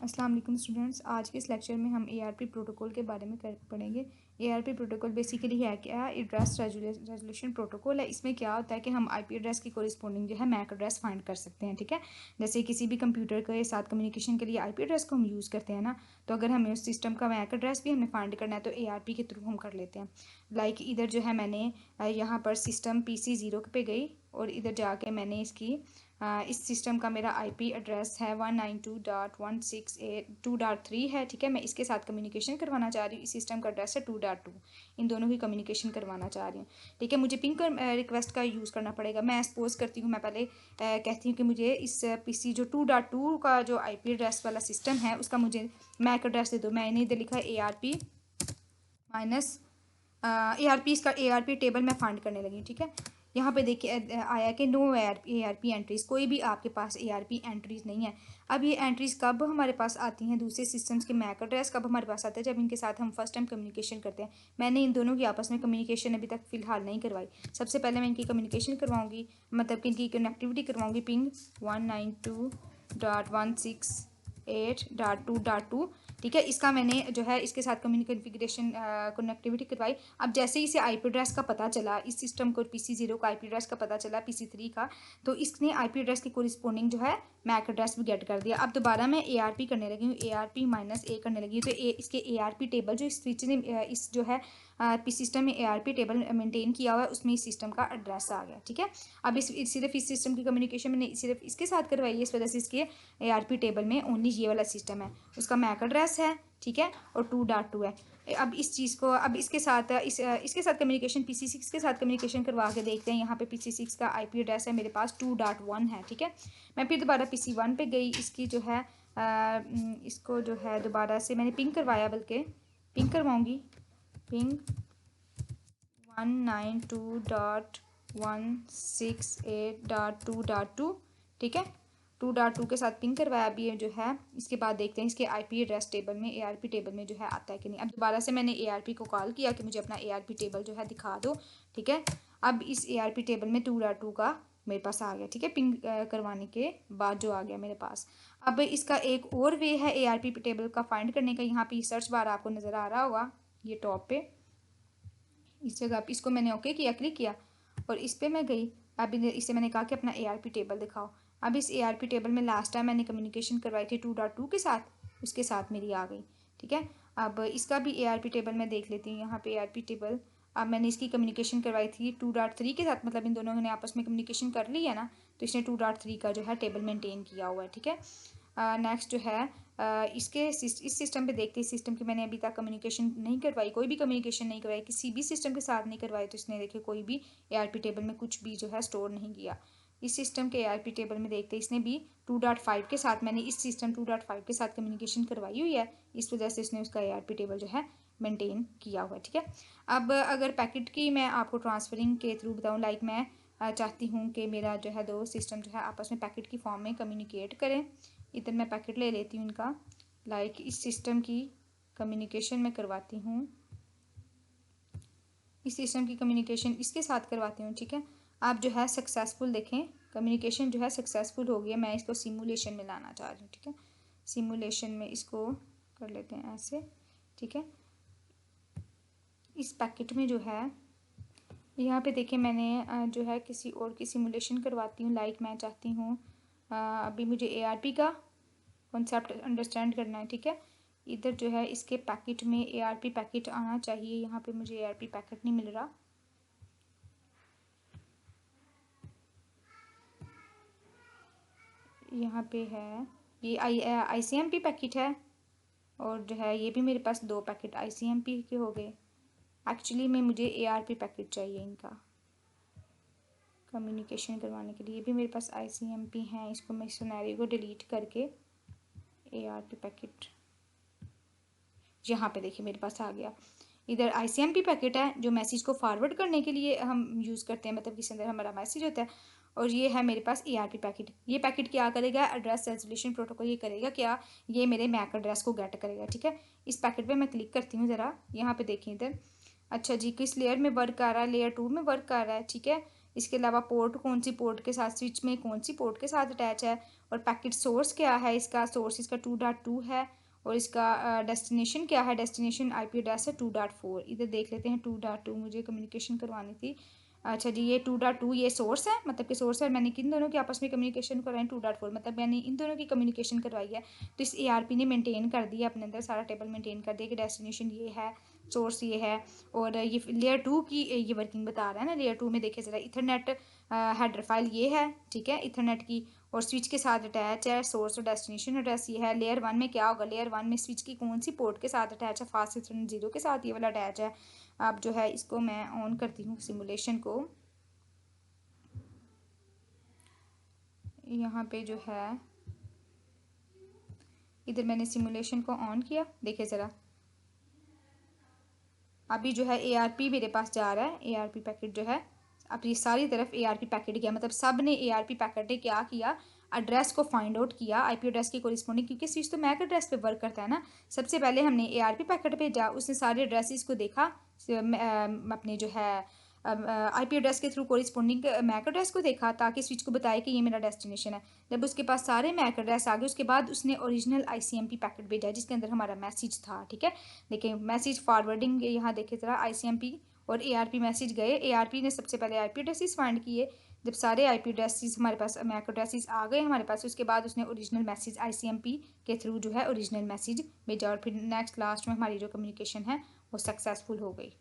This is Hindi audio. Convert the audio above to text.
अस्सलाम वालेकुम स्टूडेंट्स। आज के इस लेक्चर में हम एआरपी प्रोटोकॉल के बारे में पढ़ेंगे। एआरपी प्रोटोकॉल बेसिकली है क्या? एड्रेस रेजोल्यूशन प्रोटोकॉल है। इसमें क्या होता है कि हम आईपी एड्रेस की कोरिस्पोंडिंग जो है मैक एड्रेस फाइंड कर सकते हैं। ठीक है, जैसे किसी भी कंप्यूटर के साथ कम्युनिकेशन के लिए आईपी एड्रेस को हम यूज़ करते हैं ना, तो अगर हमें उस सिस्टम का मैक एड्रेस भी हमें फाइंड करना है तो एआरपी के थ्रू हम कर लेते हैं। लाइक इधर जो है मैंने यहाँ पर सिस्टम PC0 पे गई और इधर जाके मैंने इसकी इस सिस्टम का मेरा आईपी एड्रेस है 192.168.2.3 है। ठीक है, मैं इसके साथ कम्युनिकेशन करवाना चाह रही हूँ। इस सिस्टम का एड्रेस है 2.2। इन दोनों की कम्युनिकेशन करवाना चाह रही हूँ। ठीक है, मुझे पिंग रिक्वेस्ट का यूज़ करना पड़ेगा। मैं सपोज करती हूँ, मैं पहले कहती हूँ कि मुझे इस पीसी जो 2.2 का जो आईपी एड्रेस वाला सिस्टम है उसका मुझे मैक एड्रेस दे दो। मैंने इधर लिखा है ARP माइनस ARP, इसका ARP टेबल मैं फाइंड करने लगी। ठीक है, यहाँ पे देखिए आया कि नो ARP एंट्रीज, कोई भी आपके पास ARP एंट्रीज नहीं है। अब ये एंट्रीज कब हमारे पास आती हैं? दूसरे सिस्टम्स के मैक एड्रेस कब हमारे पास आते हैं? जब इनके साथ हम फर्स्ट टाइम कम्युनिकेशन करते हैं। मैंने इन दोनों की आपस में कम्युनिकेशन अभी तक फ़िलहाल नहीं करवाई। सबसे पहले मैं इनकी कम्युनिकेशन करवाऊँगी, मतलब कि इनकी कनेक्टिविटी करवाऊँगी। पिंग 192.168.2.2। ठीक है, इसका मैंने जो है इसके साथ कन्फिग्रेशन कनेक्टिविटी करवाई। अब जैसे ही इसे आईपी एड्रेस का पता चला, इस सिस्टम को PC0 का आईपी एड्रेस का पता चला PC3 का, तो इसने आईपी एड्रेस की कोरिस्पोंडिंग जो है मैक एड्रेस भी गेट कर दिया। अब दोबारा मैं ARP करने लगी हूँ, ARP-A करने लगी हूँ, तो इसके ARP टेबल जो इस स्विच ने इस जो है पी सिस्टम में ARP टेबल मेंटेन किया हुआ है, उसमें इस सिस्टम का एड्रेस आ गया। ठीक है, अब सिर्फ इस सिस्टम की कम्युनिकेशन मैंने सिर्फ इसके साथ करवाई है, इस वजह से इसके ARP टेबल में ओनली ये वाला सिस्टम है, उसका मैक एड्रेस है। ठीक है, और 2.2 है। अब इस चीज़ को अब इसके साथ इसके साथ कम्युनिकेशन PC6 के साथ कम्युनिकेशन करवा के देखते हैं। यहाँ पे PC6 का आईपी एड्रेस है मेरे पास 2.1 है। ठीक है, मैं फिर दोबारा PC1 पे गई। इसकी जो है इसको जो है दोबारा से मैंने पिंग करवाया, बल्कि पिंग करवाऊँगी। पिंग 192.168.2.2। ठीक है, 2.2 के साथ पिंग करवाया। अभी ये जो है इसके बाद देखते हैं इसके आईपी एड्रेस टेबल में ARP टेबल में जो है आता है कि नहीं। अब दोबारा से मैंने ARP को कॉल किया कि मुझे अपना ARP टेबल जो है दिखा दो। ठीक है, अब इस ARP टेबल में 2.2 का मेरे पास आ गया। ठीक है, पिंग करवाने के बाद जो आ गया मेरे पास। अब इसका एक और वे है ARP टेबल का फाइंड करने का। यहाँ पे सर्च बार आपको नज़र आ रहा होगा, ये टॉप पे इस जगह पे इसको मैंने ओके किया, क्लिक किया और इस पर मैं गई। अब इससे मैंने कहा कि अपना ARP टेबल दिखाओ। अब इस ARP टेबल में लास्ट टाइम मैंने कम्युनिकेशन करवाई थी 2.2 के साथ, उसके साथ मेरी आ गई। ठीक है, अब इसका भी ARP टेबल मैं देख लेती हूँ। यहाँ पे ARP टेबल, अब मैंने इसकी कम्युनिकेशन करवाई थी 2.3 के साथ, मतलब इन दोनों ने आपस में कम्युनिकेशन कर ली है ना, तो इसने 2.3 का जो है टेबल मेंटेन किया हुआ है। ठीक है, नेक्स्ट जो है इस सिस्टम पे देखते हैं। सिस्टम की मैंने अभी तक कम्युनिकेशन नहीं करवाई, कोई भी कम्युनिकेशन नहीं करवाई, किसी भी सिस्टम के साथ नहीं करवाई, तो इसने देखे कोई भी ARP टेबल में कुछ भी जो है स्टोर नहीं किया। इस सिस्टम के ARP टेबल में देखते हैं, इसने भी 2.5 के साथ, मैंने इस सिस्टम 2.5 के साथ कम्युनिकेशन करवाई हुई है, इस वजह से इसने उसका ARP टेबल जो है मेनटेन किया हुआ है। ठीक है, अब अगर पैकेट की मैं आपको ट्रांसफरिंग के थ्रू बताऊँ, लाइक मैं चाहती हूँ कि मेरा जो है दो सिस्टम जो है आपस में पैकेट की फॉर्म में कम्युनिकेट करें। इधर मैं पैकेट ले लेती हूँ इनका, लाइक इस सिस्टम की कम्युनिकेशन में करवाती हूँ, इस सिस्टम की कम्युनिकेशन इसके साथ करवाती हूँ। ठीक है, आप जो है सक्सेसफुल देखें, कम्युनिकेशन जो है सक्सेसफुल हो गया। मैं इसको सिमुलेशन में लाना चाह रही हूँ। ठीक है, सिमुलेशन में इसको कर लेते हैं ऐसे। ठीक है, इस पैकेट में जो है यहाँ पे देखिए मैंने जो है किसी और की सिमुलेशन करवाती हूँ। लाइक मैं चाहती हूँ अभी मुझे ARP का कॉन्सेप्ट अंडरस्टैंड करना है। ठीक है, इधर जो है इसके पैकेट में ARP पैकेट आना चाहिए। यहाँ पे मुझे ARP पैकेट नहीं मिल रहा। यहाँ पे है ये ICMP पैकेट है, और जो है ये भी मेरे पास दो पैकेट ICMP के हो गए। एक्चुअली में मुझे ARP पैकेट चाहिए इनका कम्युनिकेशन करवाने के लिए। ये भी मेरे पास ICMP हैं। इसको मैं सिनेरियो को डिलीट करके ARP पैकेट यहाँ पे देखिए मेरे पास आ गया। इधर ICMP पैकेट है जो मैसेज को फॉरवर्ड करने के लिए हम यूज़ करते हैं, मतलब किसी अंदर हमारा मैसेज होता है, और ये है मेरे पास ARP पैकेट। ये पैकेट क्या करेगा? एड्रेस रेजोल्यूशन प्रोटोकॉल ये करेगा क्या? ये मेरे मैक एड्रेस को गेट करेगा। ठीक है, इस पैकेट पे मैं क्लिक करती हूँ ज़रा, यहाँ पे देखिए इधर। अच्छा जी, किस लेयर में वर्क कर रहा है? लेयर 2 में वर्क कर रहा है। ठीक है, इसके अलावा पोर्ट कौन सी पोर्ट के साथ, स्विच में कौन सी पोर्ट के साथ अटैच है, और पैकेट सोर्स क्या है, इसका सोर्स इसका 2.2 है, और इसका डेस्टिनेशन क्या है, डेस्टिनेशन आईपी एड्रेस है 2.4। इधर देख लेते हैं 2.2 मुझे कम्युनिकेशन करवानी थी। अच्छा जी, ये 2.2 ये सोर्स है, मतलब कि सोर्स है, मैंने किन दोनों के आपस में कम्युनिकेशन करवाई 2.4, मतलब मैंने इन दोनों की कम्युनिकेशन करवाई है। तो इस एआरपी ने मेंटेन कर दिया अपने अंदर, सारा टेबल मेंटेन कर दिया कि डेस्टिनेशन ये है, सोर्स ये है, और ये लेयर 2 की ये वर्किंग बता रहा है ना। लेयर 2 में देखिए ज़रा, इथरनेट हेडर फाइल ये है, ठीक है, इथरनेट की, और स्विच के साथ अटैच है, सोर्स और डेस्टिनेशन एड्रेस ये है। लेयर 1 में क्या होगा, लेयर 1 में स्विच की कौन सी पोर्ट के साथ अटैच है, फास्ट इथरनेट 0 के साथ ये वाला अटैच है। अब जो है इसको मैं ऑन करती हूँ सिमुलेशन को, यहाँ पे जो है इधर मैंने सिमुलेशन को ऑन किया, देखिए ज़रा अभी जो है एआरपी मेरे पास जा रहा है, एआरपी पैकेट जो है अब ये सारी तरफ एआरपी पैकेट गया, मतलब सब ने एआरपी पैकेट ने क्या किया, एड्रेस को फाइंड आउट किया, आईपी एड्रेस के कोरिस्पोंडिंग, क्योंकि स्विच तो मैक एड्रेस पे वर्क करता है ना। सबसे पहले हमने एआरपी पैकेट भेजा, उसने सारे एड्रेसेस को देखा, अपने जो है आईपी एड्रेस के थ्रू कोरिस्पोंडिंग मैक एड्रेस को देखा, ताकि स्विच को बताए कि ये मेरा डेस्टिनेशन है। जब उसके पास सारे मैक एड्रेस आ गए, उसके बाद उसने ओरिजिनल आईसीएमपी पैकेट भेजा जिसके अंदर हमारा मैसेज था, ठीक है। देखिए मैसेज फॉरवर्डिंग यहाँ देखे ज़रा, आईसीएमपी और एआरपी मैसेज गए, एआरपी ने सबसे पहले आईपी एड्रेसेस फाइंड किए। जब सारे आईपी एड्रेसेस हमारे पास, मैक एड्रेसेस आ गए हमारे पास, उसके बाद उसने ओरिजिनल मैसेज आईसीएमपी के थ्रू जो है ओरिजिनल मैसेज भेजा, और फिर नेक्स्ट लास्ट में हमारी जो कम्युनिकेशन है वो सक्सेसफुल हो गई।